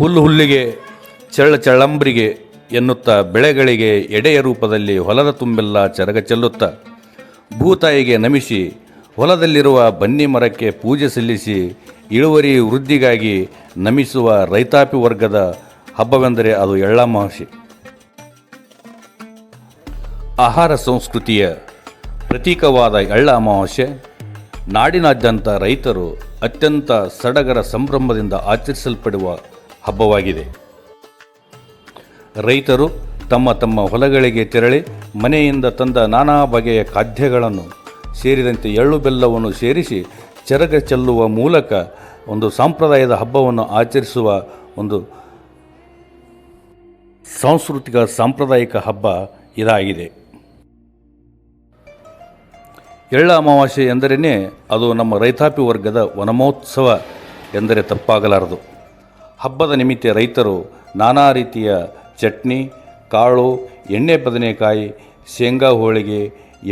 ಹುಲ್ಲಿಗೆ ಚಳ್ಳಂಬ್ರಿಗೆ ಎನ್ನುತ್ತಾ ಬೆಳೆಗಳಿಗೆ ಎಡೆಯ ರೂಪದಲ್ಲಿ ಹೊಲದ ತುಂಬೆಲ್ಲ ಚರಗ ಚೆಲ್ಲುತ್ತಾ ಭೂತಾಯಿಗೆ ನಮಿಸಿ ಹೊಲದಲ್ಲಿರುವ ಬನ್ನಿ ಮರಕ್ಕೆ ಪೂಜೆ ಸಲ್ಲಿಸಿ ಇಳುವರಿ ವೃದ್ಧಿಗಾಗಿ ನಮಿಸುವ ರೈತಾಪಿ ವರ್ಗದ ಹಬ್ಬವೆಂದರೆ ಅದು ಎಳ್ಳಮಾವಾಸ್ಯೆ. ಆಹಾರ ಸಂಸ್ಕೃತಿಯ ಪ್ರತೀಕವಾದ ಎಳ್ಳ ಅಮಾವಾಸ್ಯೆ ನಾಡಿನಾದ್ಯಂತ ರೈತರು ಅತ್ಯಂತ ಸಡಗರ ಸಂಭ್ರಮದಿಂದ ಆಚರಿಸಲ್ಪಡುವ ಹಬ್ಬವಾಗಿದೆ. ರೈತರು ತಮ್ಮ ತಮ್ಮ ಹೊಲಗಳಿಗೆ ತೆರಳಿ ಮನೆಯಿಂದ ತಂದ ನಾನಾ ಬಗೆಯ ಖಾದ್ಯಗಳನ್ನು ಸೇರಿದಂತೆ ಎಳ್ಳು ಬೆಲ್ಲವನ್ನು ಸೇರಿಸಿ ಚರಗ ಚೆಲ್ಲುವ ಮೂಲಕ ಒಂದು ಸಾಂಪ್ರದಾಯದ ಹಬ್ಬವನ್ನು ಆಚರಿಸುವ ಒಂದು ಸಾಂಪ್ರದಾಯಿಕ ಹಬ್ಬ ಇದಾಗಿದೆ. ಎಳ್ಳ ಅಮಾವಾಸ್ಯೆ ಎಂದರೇ ಅದು ನಮ್ಮ ರೈತಾಪಿ ವರ್ಗದ ವನಮಹೋತ್ಸವ ಎಂದರೆ ತಪ್ಪಾಗಲಾರದು. ಹಬ್ಬದ ನಿಮಿತ್ತ ರೈತರು ನಾನಾ ರೀತಿಯ ಚಟ್ನಿ, ಕಾಳು, ಎಣ್ಣೆ ಬದನೆಕಾಯಿ, ಶೇಂಗಾ ಹೋಳಿಗೆ,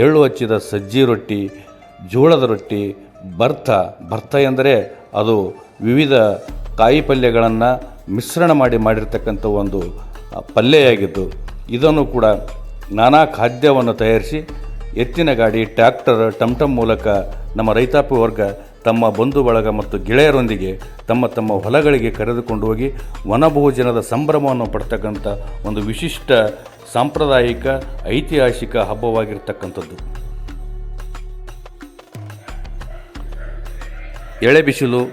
ಎಳ್ಳು ಹಚ್ಚಿದ ಸಜ್ಜಿ ರೊಟ್ಟಿ, ಜೋಳದ ರೊಟ್ಟಿ, ಭರ್ತ ಎಂದರೆ ಅದು ವಿವಿಧ ಕಾಯಿ ಪಲ್ಯಗಳನ್ನು ಮಿಶ್ರಣ ಮಾಡಿರ್ತಕ್ಕಂಥ ಒಂದು ಪಲ್ಯವಾಗಿದ್ದು, ಇದನ್ನು ಕೂಡ ನಾನಾ ಖಾದ್ಯವನ್ನು ತಯಾರಿಸಿ ಎತ್ತಿನ ಗಾಡಿ, ಟ್ರ್ಯಾಕ್ಟರ್, ಟಮ್ಟಮ್ ಮೂಲಕ ನಮ್ಮ ರೈತಾಪಿ ವರ್ಗ ತಮ್ಮ ಬಂಧು ಬಳಗ ಮತ್ತು ಗೆಳೆಯರೊಂದಿಗೆ ತಮ್ಮ ತಮ್ಮ ಹೊಲಗಳಿಗೆ ಕರೆದುಕೊಂಡು ಹೋಗಿ ವನಭೋಜನದ ಸಂಭ್ರಮವನ್ನು ಪಡ್ತಕ್ಕಂಥ ಒಂದು ವಿಶಿಷ್ಟ ಸಾಂಪ್ರದಾಯಿಕ ಐತಿಹಾಸಿಕ ಹಬ್ಬವಾಗಿರ್ತಕ್ಕಂಥದ್ದು. ಎಳೆ ಬಿಸಿಲು,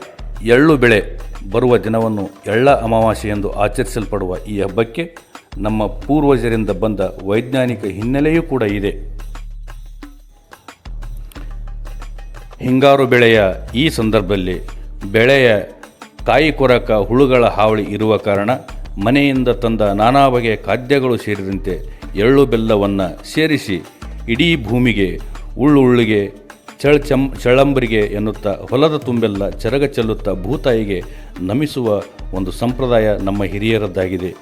ಎಳ್ಳು ಬೆಳೆ ಬರುವ ದಿನವನ್ನು ಎಳ್ಳ ಅಮಾವಾಸ್ಯೆ ಎಂದು ಆಚರಿಸಲ್ಪಡುವ ಈ ಹಬ್ಬಕ್ಕೆ ನಮ್ಮ ಪೂರ್ವಜರಿಂದ ಬಂದ ವೈಜ್ಞಾನಿಕ ಹಿನ್ನೆಲೆಯೂ ಕೂಡ ಇದೆ. ಹಿಂಗಾರು ಬೆಳೆಯ ಈ ಸಂದರ್ಭದಲ್ಲಿ ಬೆಳೆಯ ಕಾಯಿ ಕೊರಕ ಹುಳುಗಳ ಹಾವಳಿ ಇರುವ ಕಾರಣ ಮನೆಯಿಂದ ತಂದ ನಾನಾ ಬಗೆಯ ಖಾದ್ಯಗಳು ಸೇರಿದಂತೆ ಎಳ್ಳು ಬೆಲ್ಲವನ್ನು ಸೇರಿಸಿ ಇಡೀ ಭೂಮಿಗೆ ಉಳ್ಳುಳ್ಳಿಗೆ ಚಳ್ಳಂಬರಿಗೆ ಎನ್ನುತ್ತಾ ಹೊಲದ ತುಂಬೆಲ್ಲ ಚರಗ ಚೆಲ್ಲುತ್ತಾ ಭೂತಾಯಿಗೆ ನಮಿಸುವ ಒಂದು ಸಂಪ್ರದಾಯ ನಮ್ಮ ಹಿರಿಯರದ್ದಾಗಿದೆ.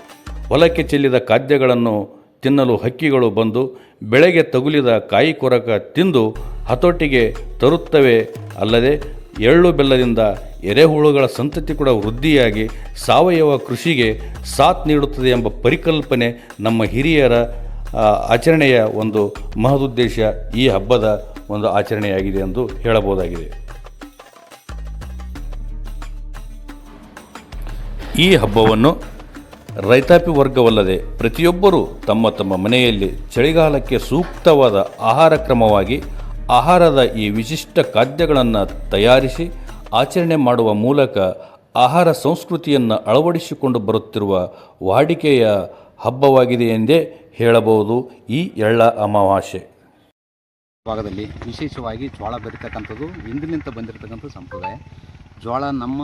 ಹೊಲಕ್ಕೆ ಚೆಲ್ಲಿದ ಖಾದ್ಯಗಳನ್ನು ತಿನ್ನಲು ಹಕ್ಕಿಗಳು ಬಂದು ಬೆಳೆಗೆ ತಗುಲಿದ ಕಾಯಿ ಕೊರಕ ತಿಂದು ಹತೋಟಿಗೆ ತರುತ್ತವೆ. ಅಲ್ಲದೆ ಎಳ್ಳು ಬೆಲ್ಲದಿಂದ ಎರೆಹುಳುಗಳ ಸಂತತಿ ಕೂಡ ವೃದ್ಧಿಯಾಗಿ ಸಾವಯವ ಕೃಷಿಗೆ ಸಾಥ್ ನೀಡುತ್ತದೆ ಎಂಬ ಪರಿಕಲ್ಪನೆ ನಮ್ಮ ಹಿರಿಯರ ಆಚರಣೆಯ ಒಂದು ಮಹದುದ್ದೇಶ ಈ ಹಬ್ಬದ ಒಂದು ಆಚರಣೆಯಾಗಿದೆ ಎಂದು ಹೇಳಬಹುದಾಗಿದೆ. ಈ ಹಬ್ಬವನ್ನು ರೈತಾಪಿ ವರ್ಗವಲ್ಲದೆ ಪ್ರತಿಯೊಬ್ಬರೂ ತಮ್ಮ ತಮ್ಮ ಮನೆಯಲ್ಲಿ ಚಳಿಗಾಲಕ್ಕೆ ಸೂಕ್ತವಾದ ಆಹಾರ ಕ್ರಮವಾಗಿ ಆಹಾರದ ಈ ವಿಶಿಷ್ಟ ಖಾದ್ಯಗಳನ್ನು ತಯಾರಿಸಿ ಆಚರಣೆ ಮಾಡುವ ಮೂಲಕ ಆಹಾರ ಸಂಸ್ಕೃತಿಯನ್ನು ಅಳವಡಿಸಿಕೊಂಡು ಬರುತ್ತಿರುವ ವಾಡಿಕೆಯ ಹಬ್ಬವಾಗಿದೆ ಎಂದೇ ಹೇಳಬಹುದು ಈ ಎಳ್ಳ ಅಮಾವಾಸ್ಯೆ. ಭಾಗದಲ್ಲಿ ವಿಶೇಷವಾಗಿ ಜೋಳ ಬೆರೀತಕ್ಕಂಥದ್ದು ಹಿಂದಿನಿಂದ ಬಂದಿರತಕ್ಕಂಥ ಸಂಪ್ರದಾಯ. ಜೋಳ ನಮ್ಮ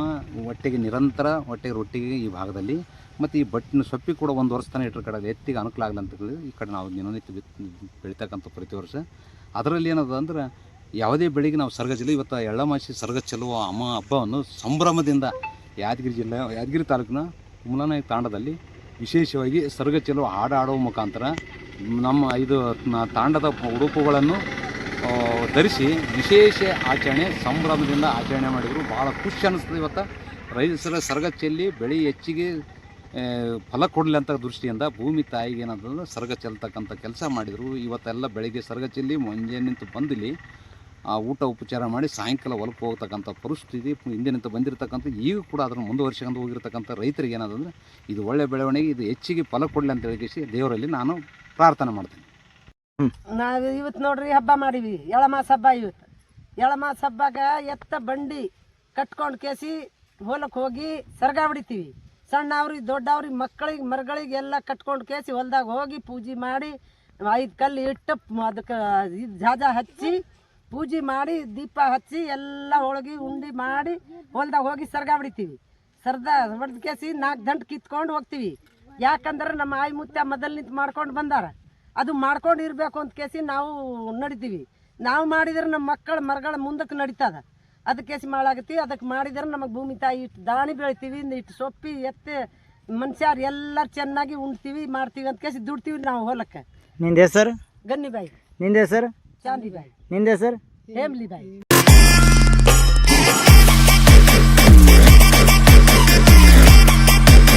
ಹೊಟ್ಟೆಗೆ ನಿರಂತರ ಹೊಟ್ಟೆಗೆ ರೊಟ್ಟಿಗೆ ಈ ಭಾಗದಲ್ಲಿ ಮತ್ತು ಈ ಬಟ್ಟಿನ ಸೊಪ್ಪಿ ಕೂಡ ಒಂದು ವರ್ಷ ತನಕ ಇಟ್ಟರ ಕಡೆ ಎತ್ತಿಗೆ ಅನುಕೂಲ ಆಗಲಿ ಅಂತ ಹೇಳಿ ಈ ಕಡೆ ನಾವು ದಿನನಿತ್ಯ ಬೆಳೀತಕ್ಕಂಥ ಪ್ರತಿ ವರ್ಷ. ಅದರಲ್ಲಿ ಏನದ ಅಂದ್ರೆ ಯಾವುದೇ ಬೆಳೆಗೆ ನಾವು ಸರ್ಗ ಚೆಲ್ಲಿ ಇವತ್ತು ಎಳ್ಳಮಾಸಿ ಸರ್ಗ ಚೆಲ್ಲುವ ಹಬ್ಬವನ್ನು ಸಂಭ್ರಮದಿಂದ ಯಾದಗಿರಿ ತಾಲೂಕಿನ ಮುಲಾನಾಯಿ ತಾಂಡದಲ್ಲಿ ವಿಶೇಷವಾಗಿ ಸರ್ಗ ಚೆಲ್ಲುವ ಹಾಡುವ ಮುಖಾಂತರ ನಮ್ಮ ತಾಂಡದ ಉಡುಪುಗಳನ್ನು ಧರಿಸಿ ವಿಶೇಷ ಆಚರಣೆ ಸಂಭ್ರಮದಿಂದ ಆಚರಣೆ ಮಾಡಿದರು. ಭಾಳ ಖುಷಿ ಅನ್ನಿಸ್ತದೆ. ಇವತ್ತು ರೈತರ ಸರ್ಗ ಚೆಲ್ಲಿ ಬೆಳೆ ಹೆಚ್ಚಿಗೆ ಫಲ ಕೊಡಲಿ ಅಂತ ದೃಷ್ಟಿಯಿಂದ ಭೂಮಿ ತಾಯಿಗೆ ಏನಾದ್ರು ಸರ್ಗ ಚೆಲ್ತಕ್ಕಂಥ ಕೆಲಸ ಮಾಡಿದರು. ಇವತ್ತೆಲ್ಲ ಬೆಳಗ್ಗೆ ಸರ್ಗ ಚೆಲ್ಲಿ ಮುಂಜಾನೆ ಬಂದಿಲ್ಲಿ ಊಟ ಉಪಚಾರ ಮಾಡಿ ಸಾಯಂಕಾಲ ಹೊಲಕ್ಕೆ ಹೋಗ್ತಕ್ಕಂಥ ಪರಿಸ್ಥಿತಿ ಹಿಂದಿನಿಂದ ಬಂದಿರತಕ್ಕಂಥ ಈಗ ಕೂಡ ಅದನ್ನು ಮುಂದುವರ್ಸ್ಕೊಂಡು ಹೋಗಿರ್ತಕ್ಕಂಥ ರೈತರಿಗೆ ಏನಾದಂದರೆ ಇದು ಒಳ್ಳೆಯ ಬೆಳವಣಿಗೆ, ಇದು ಹೆಚ್ಚಿಗೆ ಫಲ ಕೊಡಲಿ ಅಂತ ಹೇಳಿ ದೇವರಲ್ಲಿ ನಾನು ಪ್ರಾರ್ಥನೆ ಮಾಡ್ತೇನೆ. ನಾವು ಇವತ್ತು ನೋಡ್ರಿ ಹಬ್ಬ ಮಾಡೀವಿ, ಎಳಮಾಸ ಹಬ್ಬ. ಇವತ್ತು ಎಳಮಾಸ ಹಬ್ಬಾಗ ಎತ್ತ ಬಂಡಿ ಕಟ್ಕೊಂಡು ಕೇಸಿ ಹೊಲಕ್ಕೆ ಹೋಗಿ ಸರ್ಗ ಹೊಡಿತೀವಿ. ಸಣ್ಣವ್ರಿಗೆ ದೊಡ್ಡವ್ರಿಗೆ ಮಕ್ಕಳಿಗೆ ಮರಗಳಿಗೆ ಎಲ್ಲ ಕಟ್ಕೊಂಡು ಕೇಸಿ ಹೊಲ್ದಾಗ ಹೋಗಿ ಪೂಜೆ ಮಾಡಿ 5 ಕಲ್ಲು ಇಟ್ಟು ಅದಕ್ಕೆ ಜಾಜ ಹಚ್ಚಿ ಪೂಜೆ ಮಾಡಿ ದೀಪ ಹಚ್ಚಿ ಎಲ್ಲ ಹೋಳಿಗೆ ಉಂಡೆ ಮಾಡಿ ಹೊಲ್ದಾಗ ಹೋಗಿ ಸರ್ಗ ಹೊಡಿತೀವಿ. ಹೊಡೆದ ಕೇಸಿ 4 ದಂಟು ಕಿತ್ಕೊಂಡು ಹೋಗ್ತೀವಿ. ಯಾಕಂದ್ರೆ ನಮ್ಮ ಆಯಿ ಮುತ್ಯ ಮೊದಲು ನಿಂತು ಮಾಡ್ಕೊಂಡು ಬಂದಾರ, ಅದು ಮಾಡ್ಕೊಂಡು ಇರಬೇಕು ಅಂತ ಕೇಸಿ ನಾವು ನಡಿತೀವಿ. ನಾವು ಮಾಡಿದ್ರೆ ನಮ್ಮ ಮರಗಳ ಮುಂದಕ್ಕೆ ನಡೀತದ. ಅದಕ್ಕೆ ಮಾಡಾಗತ್ತೀವಿ. ಅದಕ್ಕೆ ಮಾಡಿದ್ರೆ ನಮಗೆ ಭೂಮಿ ತಾಯಿ ಇಟ್ಟು ದಾಣಿ ಬೆಳಿತೀವಿ, ಇಟ್ಟು ಸೊಪ್ಪಿ ಎತ್ತೆ ಮನುಷ್ಯರು ಎಲ್ಲರೂ ಚೆನ್ನಾಗಿ ಉಣ್ತೀವಿ ಮಾಡ್ತೀವಿ ಅಂತ ಕೇಸಿ ದುಡ್ತೀವಿ ನಾವು ಹೊಲಕ್ಕೆ. ನಿಂದ ಹೆಸರು? ಗನ್ನಿಬಾಯಿ. ನಿಂದ ಹೆಸರು? ಚಾಂದಿಬಾಯಿ. ನಿಂದ ಹೆಸರು? ಹೇಮ್ಲಿಬಾಯಿ.